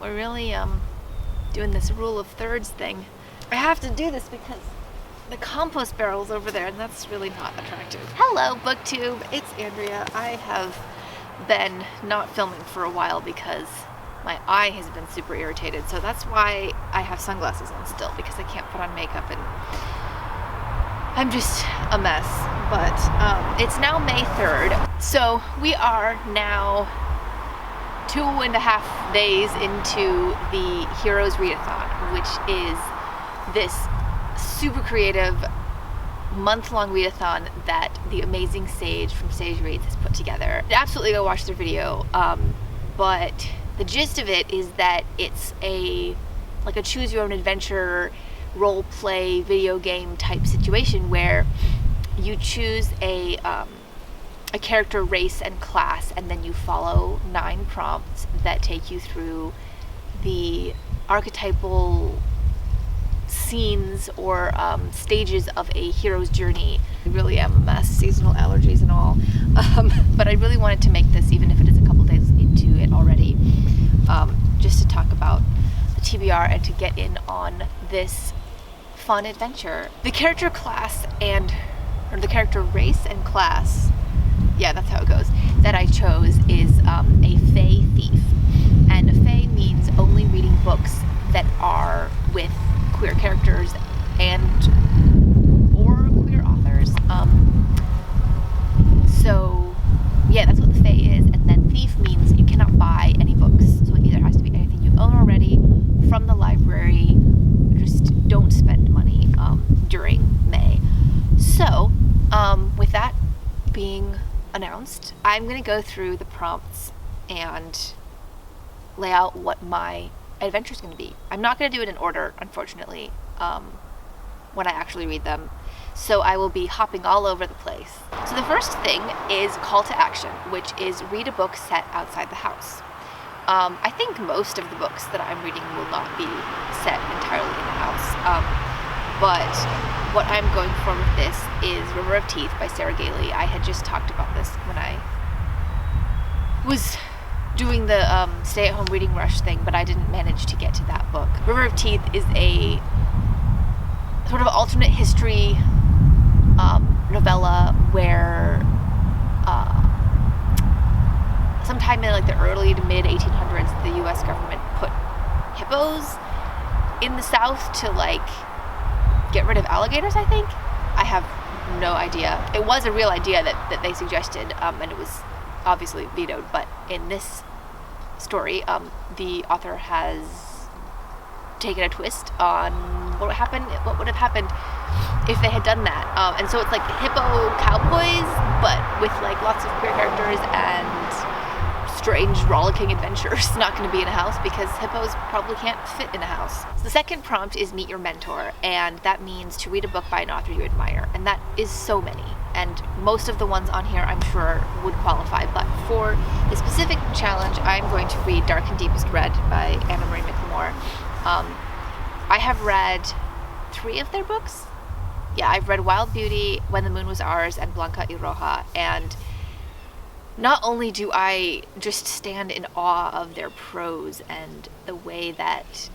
we're really doing this rule of thirds thing. I have to do this because the compost barrel's over there, and that's really not attractive. Hello, BookTube. It's Andrea. I have been not filming for a while because my eye has been super irritated, so that's why I have sunglasses on still, because I can't put on makeup and I'm just a mess. But it's now May 3rd, so we are now 2.5 days into the Heroes Readathon, which is this super creative month-long readathon that the amazing Sage from Sage Reads has put together. Absolutely go watch their video, but the gist of it is that it's like a choose your own adventure role play video game type situation where you choose a character, race, and class, and then you follow 9 prompts that take you through the archetypal scenes or stages of a hero's journey. I really am a mess, seasonal allergies and all, but I really wanted to make this, even if it is a couple days into it already, just to talk about the TBR and to get in on this fun adventure. The character class or the character race and class, yeah, that's how it goes, that I chose is a Fae Thief. And a Fae means only reading books that are with queer characters or queer authors. So yeah, that's what the Fae is. And then Thief means you cannot buy any books. So it either has to be anything you own already from the library. Just don't spend money during May. So with that being announced, I'm going to go through the prompts and lay out what my adventure is going to be. I'm not going to do it in order, unfortunately, when I actually read them. So I will be hopping all over the place. So the first thing is call to action, which is read a book set outside the house. I think most of the books that I'm reading will not be set entirely in the house. But what I'm going for with this is River of Teeth by Sarah Gailey. I had just talked about this when I was doing the stay-at-home reading rush thing, but I didn't manage to get to that book. River of Teeth is a sort of alternate history novella where sometime in like the early to mid 1800s, the U.S. government put hippos in the South to like get rid of alligators, I think. I have no idea. It was a real idea that they suggested, and it was obviously vetoed, but in this story, the author has taken a twist on what would have happened if they had done that. And so it's like hippo cowboys, but with like lots of queer characters and strange rollicking adventures. Not going to be in a house because hippos probably can't fit in a house. So the second prompt is meet your mentor, and that means to read a book by an author you admire, and that is so many. And most of the ones on here I'm sure would qualify, but for the specific challenge, I'm going to read Dark and Deepest Red by Anna Marie McLemore. I have read 3 of their books. Yeah, I've read Wild Beauty, When the Moon Was Ours, and Blanca y Roja, and not only do I just stand in awe of their prose and the way that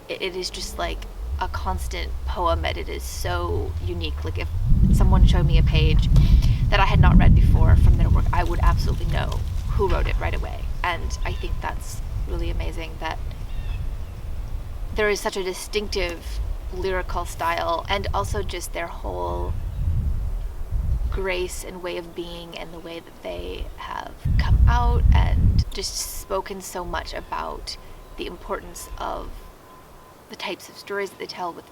it is just like a constant poem, and it is so unique. Like if someone showed me a page that I had not read before from their work, I would absolutely know who wrote it right away. And I think that's really amazing that there is such a distinctive lyrical style, and also just their whole grace and way of being, and the way that they have come out and just spoken so much about the importance of the types of stories that they tell with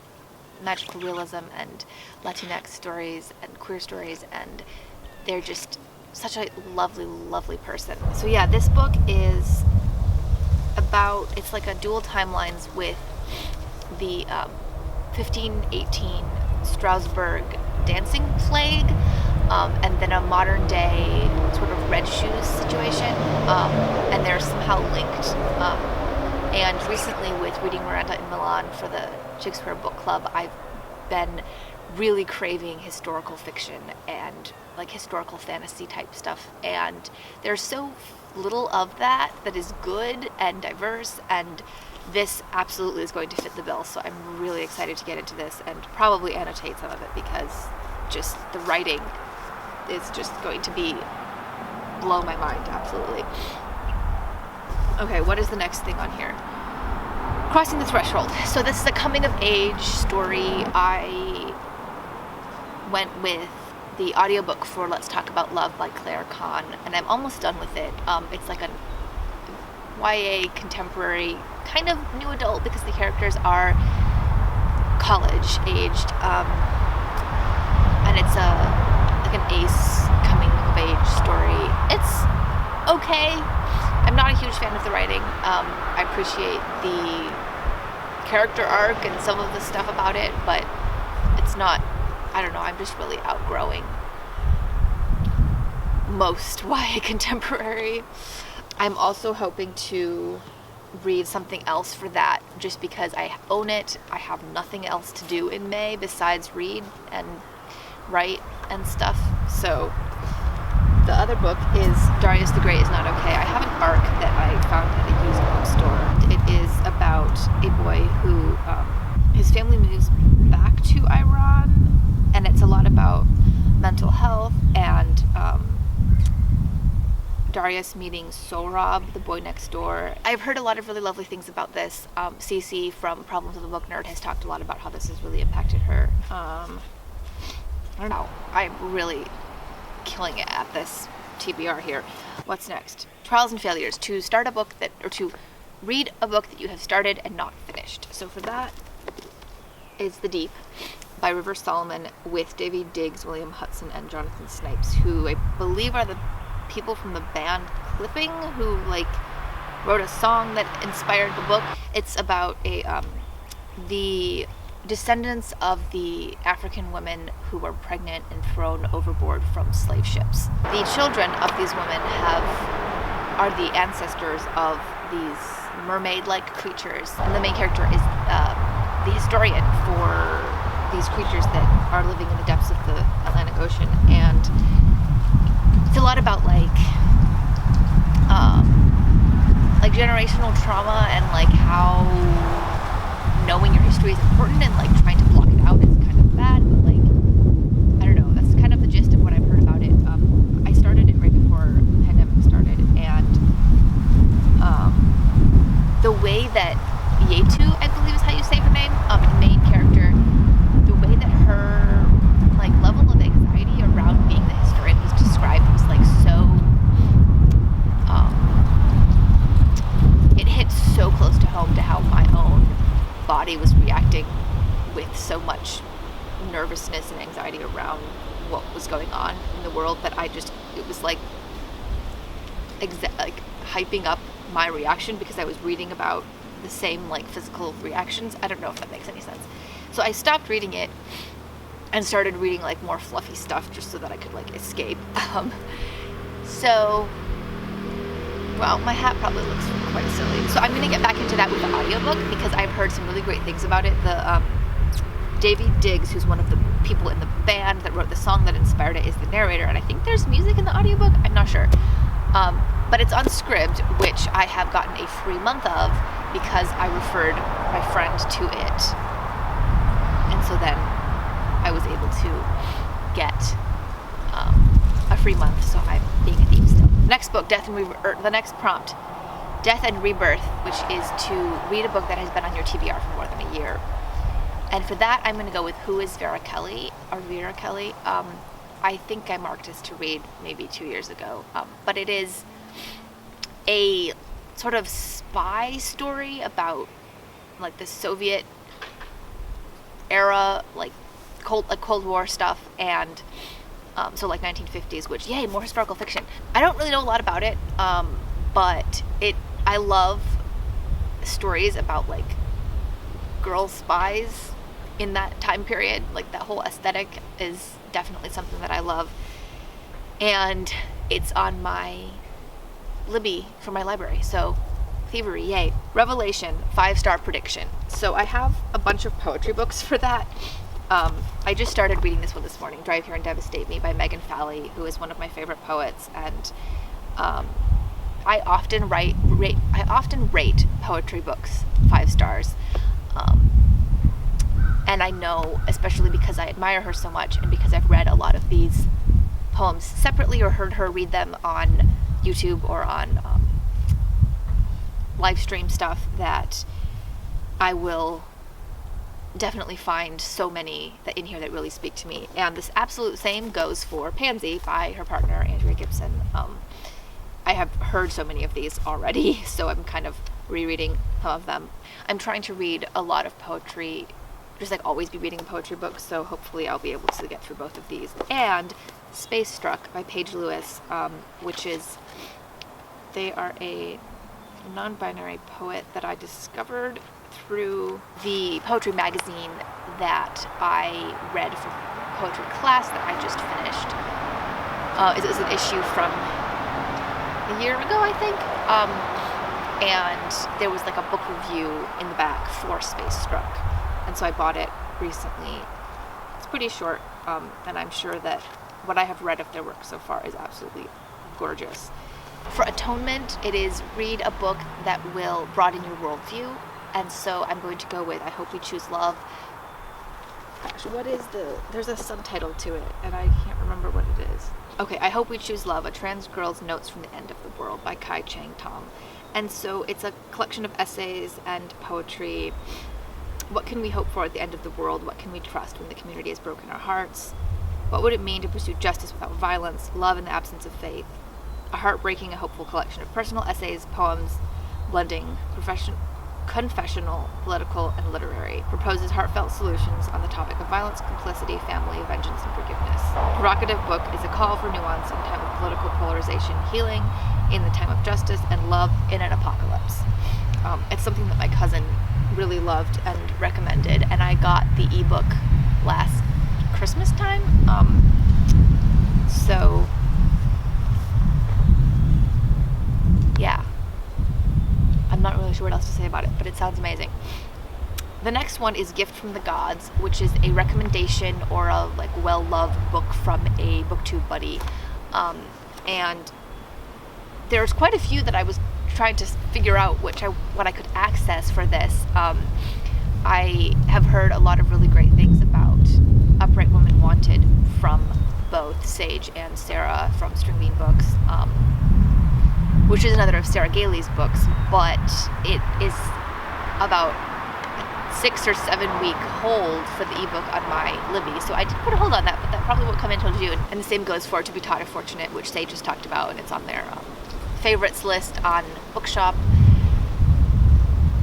magical realism and Latinx stories and queer stories, and they're just such a lovely, lovely person. So yeah, this book is about, it's like a dual timelines with the 1518 Strasbourg dancing plague, and then a modern day sort of red shoes situation, and they're somehow linked. And recently with reading Miranda in Milan for the Shakespeare Book Club, I've been really craving historical fiction and like historical fantasy type stuff, and there's so little of that is good and diverse, and this absolutely is going to fit the bill. So I'm really excited to get into this and probably annotate some of it, because just the writing is just going to be blow my mind, absolutely. Okay, what is the next thing on here? Crossing the Threshold. So this is a coming of age story. I went with the audiobook for Let's Talk About Love by Claire Kahn, and I'm almost done with it. It's like a YA contemporary, kind of new adult, because the characters are college aged, and it's like an ace coming of age story. It's okay. I'm not a huge fan of the writing. I appreciate the character arc and some of the stuff about it, but it's not, I don't know, I'm just really outgrowing most YA contemporary. I'm also hoping to read something else for that, just because I own it. I have nothing else to do in May besides read and write and stuff. So the other book is Darius the Great is Not Okay. I have an arc that I found at a used bookstore. It is about a boy who, his family moves back to Iran, and it's a lot about mental health and Darius meeting Sohrab, the boy next door. I've heard a lot of really lovely things about this. Cece from Problems of the Book Nerd has talked a lot about how this has really impacted her. I don't know. I'm really killing it at this TBR here. What's next? Trials and Failures. To start a book that, or to read a book that you have started and not finished. So for that is The Deep by River Solomon, with David Diggs, William Hudson, and Jonathan Snipes, who I believe are the people from the band Clipping, who like wrote a song that inspired the book. It's about the descendants of the African women who were pregnant and thrown overboard from slave ships. The children of these women are the ancestors of these mermaid-like creatures, and the main character is the historian for these creatures that are living in the depths of the Atlantic Ocean. And it's a lot about like generational trauma, and like how knowing your history is important, and like trying to block it out is kind of bad, but like, I don't know, that's kind of the gist of what I've heard about it. I started it right before the pandemic started, and the way that Yetu, I believe is how you say her name, the main character, the way that her like level of anxiety around being the historian was described was like so, it hit so close to home to how my own body was reacting with so much nervousness and anxiety around what was going on in the world, that it was like hyping up my reaction, because I was reading about the same like physical reactions. I don't know if that makes any sense. So I stopped reading it and started reading like more fluffy stuff, just so that I could like escape. Well, my hat probably looks quite silly. So I'm going to get back into that with the audiobook, because I've heard some really great things about it. The David Diggs, who's one of the people in the band that wrote the song that inspired it, is the narrator, and I think there's music in the audiobook. I'm not sure. But it's on Scribd, which I have gotten a free month of because I referred my friend to it. And so then I was able to get a free month, so I'm being a thief still. Next book, the next prompt, Death and Rebirth, which is to read a book that has been on your TBR for more than a year. And for that, I'm going to go with Who is Vera Kelly? I think I marked this to read maybe 2 years ago. But it is a sort of spy story about like the Soviet era, like Cold War stuff, and so like 1950s, which, yay, more historical fiction. I don't really know a lot about it, but I love stories about like girl spies in that time period. Like that whole aesthetic is definitely something that I love, and it's on my Libby for my library, so thievery, yay. Revelation, 5-star prediction. So I have a bunch of poetry books for that, I just started reading this one this morning, Drive Here and Devastate Me by Megan Falley, who is one of my favorite poets, and I often rate poetry books 5 stars. And I know, especially because I admire her so much and because I've read a lot of these poems separately or heard her read them on YouTube or on live stream stuff, that I will definitely find so many that in here that really speak to me. And this absolute same goes for Pansy by her partner Andrea Gibson. I have heard so many of these already, so I'm kind of rereading some of them. I'm trying to read a lot of poetry, just like always be reading a poetry book, so hopefully I'll be able to get through both of these. And Space Struck by Paige Lewis, which is, they are a non-binary poet that I discovered through the poetry magazine that I read for poetry class that I just finished. It was an issue from a year ago, I think, and there was like a book review in the back for Space Struck, and so I bought it recently. It's pretty short, and I'm sure that what I have read of their work so far is absolutely gorgeous. For atonement, it is read a book that will broaden your worldview, and so I'm going to go with I Hope We Choose Love. Gosh, there's a subtitle to it, and I can't remember what it is. Okay, I Hope We Choose Love, A Trans Girl's Notes from the End of the World by Kai Chang Tom. And so it's a collection of essays and poetry. What can we hope for at the end of the world? What can we trust when the community has broken our hearts? What would it mean to pursue justice without violence, love in the absence of faith? A heartbreaking and hopeful collection of personal essays, poems, blending confessional, political, and literary, proposes heartfelt solutions on the topic of violence, complicity, family, vengeance, and forgiveness. Provocative book is a call for nuance in time of political polarization, healing in the time of justice, and love in an apocalypse. It's something that my cousin really loved and recommended, and I got the ebook last Christmas time. So yeah. I'm not really sure what else to say about it, but it sounds amazing. The next one is Gift from the Gods, which is a recommendation or a like well-loved book from a booktube buddy. And there's quite a few that I was trying to figure out what I could access for this. I have heard a lot of really great things about Upright Woman Wanted from both Sage and Sarah from String Bean Books. Which is another of Sarah Gailey's books, but it is about a 6 or 7 week hold for the ebook on my Libby. So I did put a hold on that, but that probably won't come in until June. And the same goes for To Be Taught or Fortunate, which Sage just talked about, and it's on their favorites list on Bookshop.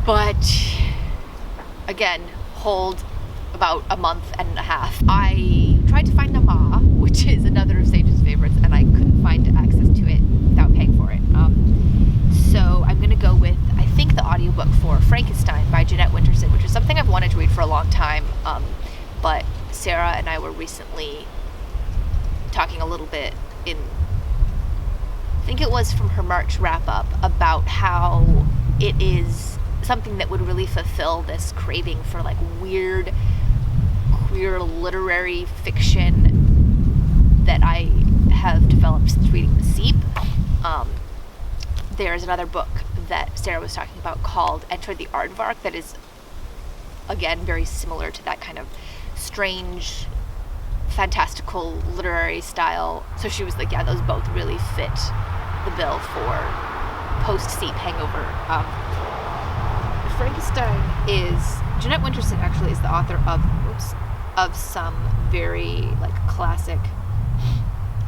But again, hold about a month and a half. I tried to find Nama, which is another of Sage's favorites, and I couldn't find access to it without paying for it. So I'm going to go with, I think, the audiobook for Frankenstein by Jeanette Winterson, which is something I've wanted to read for a long time. But Sarah and I were recently talking a little bit I think it was from her March wrap-up, about how it is something that would really fulfill this craving for like weird, queer literary fiction that I have developed since reading The Seep. There's another book that Sarah was talking about called Enter the Aardvark that is, again, very similar to that kind of strange, fantastical literary style. So she was like, yeah, those both really fit the bill for post-Seep hangover. Frankenstein is, Jeanette Winterson actually is the author of some very like classic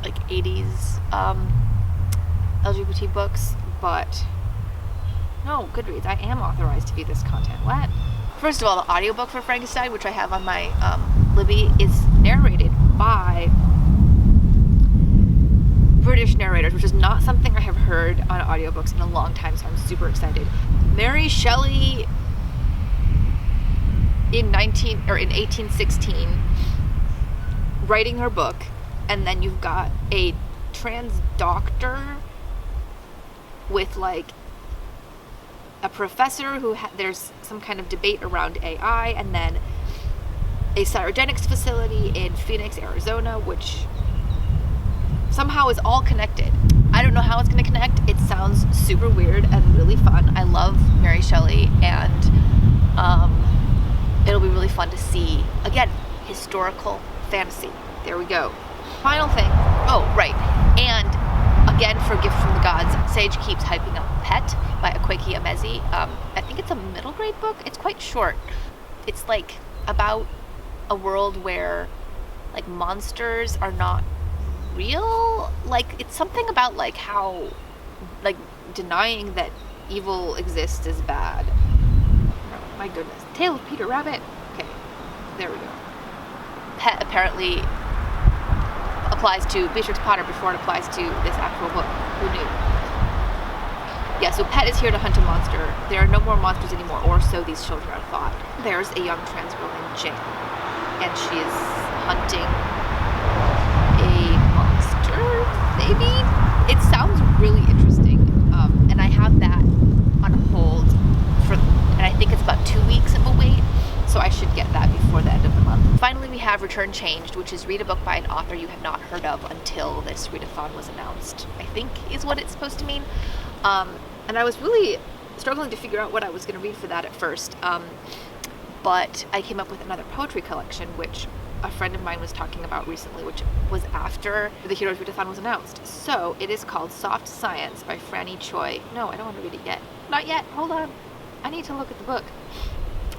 like 80s LGBT books, but no, Goodreads, I am authorized to view this content. What? First of all, the audiobook for Frankenstein, which I have on my Libby, is narrated by British narrators, which is not something I have heard on audiobooks in a long time, so I'm super excited. Mary Shelley in 1816 writing her book, and then you've got a trans doctor with like a professor who there's some kind of debate around AI, and then a cryogenics facility in Phoenix, Arizona, which somehow is all connected. I don't know how it's going to connect. It sounds super weird and really fun. I love Mary Shelley, and it'll be really fun to see, again, historical fantasy. There we go. Final thing. Oh, right. And again, for Gift from the Gods, Sage keeps hyping up Pet by Akwaeke Emezi. I think it's a middle grade book. It's quite short. It's like about a world where like monsters are not real. Like it's something about like how like denying that evil exists is bad. Oh, my goodness. Tale of Peter Rabbit. Okay, there we go. Pet apparently applies to Beatrix Potter before it applies to this actual book. Who knew? Yeah, so Pet is here to hunt a monster. There are no more monsters anymore, or so these children are thought. There's a young trans girl named Jane, and she is hunting a monster, maybe? It sounds really interesting, and I have that on hold and I think it's about 2 weeks of a wait, so I should get that before the end of the month. Finally, we have Return Changed, which is read a book by an author you have not heard of until this readathon was announced, I think is what it's supposed to mean. And I was really struggling to figure out what I was going to read for that at first, but I came up with another poetry collection, which a friend of mine was talking about recently, which was after the Heroes Readathon was announced. So it is called Soft Science by Franny Choi. No, I don't want to read it yet. Not yet. Hold on. I need to look at the book.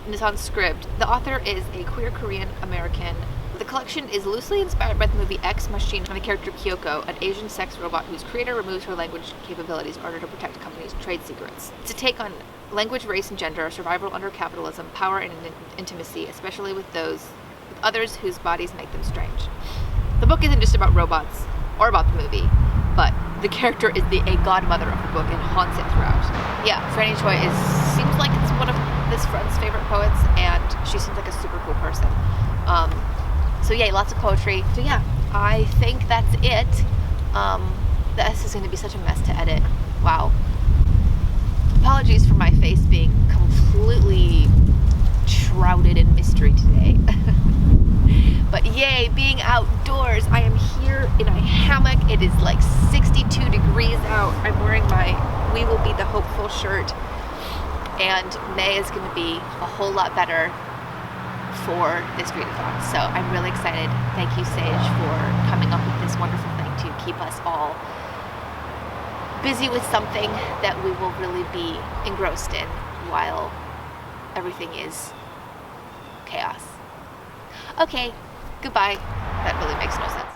And it's on Scribd. The author is a queer Korean American. The collection is loosely inspired by the movie Ex Machina and the character Kyoko, an Asian sex robot whose creator removes her language capabilities in order to protect a company's trade secrets. It's a take on language, race, and gender, survival under capitalism, power, and intimacy, especially with others whose bodies make them strange. The book isn't just about robots or about the movie, but the character is a godmother of the book and haunts it throughout. Yeah, Franny Choi seems like it's one of this friend's favorite poets, and she seems like a super cool person. So yay, lots of poetry. So yeah, I think that's it. This is going to be such a mess to edit. Wow. Apologies for my face being completely shrouded in mystery today. But yay, being outdoors. I am here in a hammock. It is like 62 degrees out. I'm wearing my We Will Be the Hopeful shirt. And May is going to be a whole lot better for this readathon. So I'm really excited. Thank you, Sage, for coming up with this wonderful thing to keep us all busy with something that we will really be engrossed in while everything is chaos. Okay, goodbye. That really makes no sense.